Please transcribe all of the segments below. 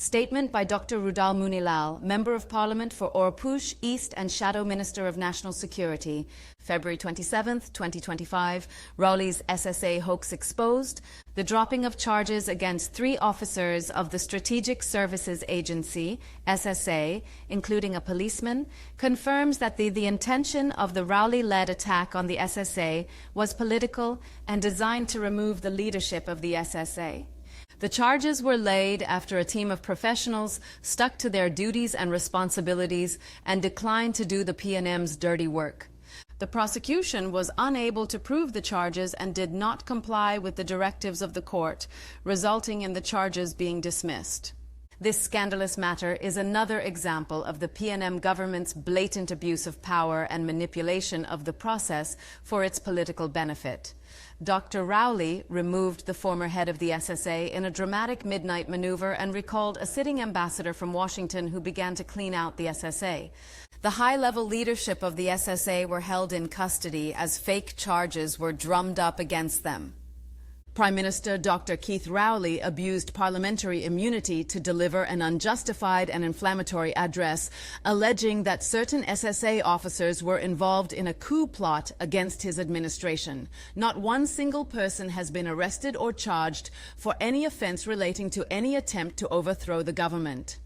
Statement by Dr. Rudal Munilal, Member of Parliament for Orpush, East and Shadow Minister of National Security. February 27, 2025. ROWLEY'S SSA hoax exposed. The dropping of charges against 3 officers of the Strategic Services Agency, SSA, including a policeman, confirms that the intention of the ROWLEY-led attack on the SSA was political and designed to remove the leadership of the SSA. The charges were laid after a team of professionals stuck to their duties and responsibilities and declined to do the PNM's dirty work. The prosecution was unable to prove the charges and did not comply with the directives of the court, resulting in the charges being dismissed. This scandalous matter is another example of the PNM government's blatant abuse of power and manipulation of the process for its political benefit. Dr. Rowley removed the former head of the SSA in a dramatic midnight maneuver and recalled a sitting ambassador from Washington who began to clean out the SSA. The high-level leadership of the SSA were held in custody as fake charges were drummed up against them. Prime Minister Dr. Keith Rowley abused parliamentary immunity to deliver an unjustified and inflammatory address, alleging that certain SSA officers were involved in a coup plot against his administration. Not one single person has been arrested or charged for any offense relating to any attempt to overthrow the government.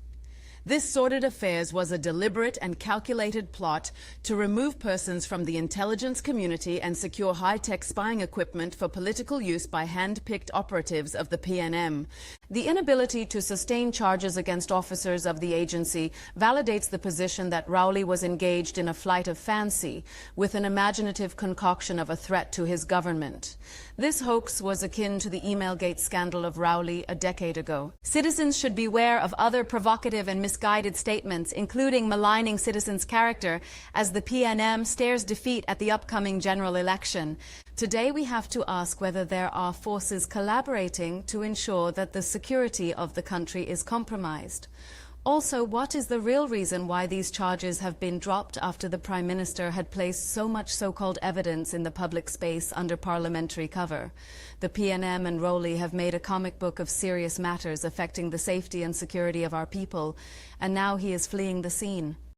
This sordid affairs was a deliberate and calculated plot to remove persons from the intelligence community and secure high-tech spying equipment for political use by hand-picked operatives of the PNM. The inability to sustain charges against officers of the agency validates the position that Rowley was engaged in a flight of fancy with an imaginative concoction of a threat to his government. This hoax was akin to the Emailgate scandal of Rowley a decade ago. Citizens should beware of other provocative and misguided statements, including maligning citizens' character, as the PNM stares defeat at the upcoming general election. Today we have to ask whether there are forces collaborating to ensure that the security of the country is compromised. Also, what is the real reason why these charges have been dropped after the Prime Minister had placed so much so-called evidence in the public space under parliamentary cover? The PNM and Rowley have made a comic book of serious matters affecting the safety and security of our people, and now he is fleeing the scene.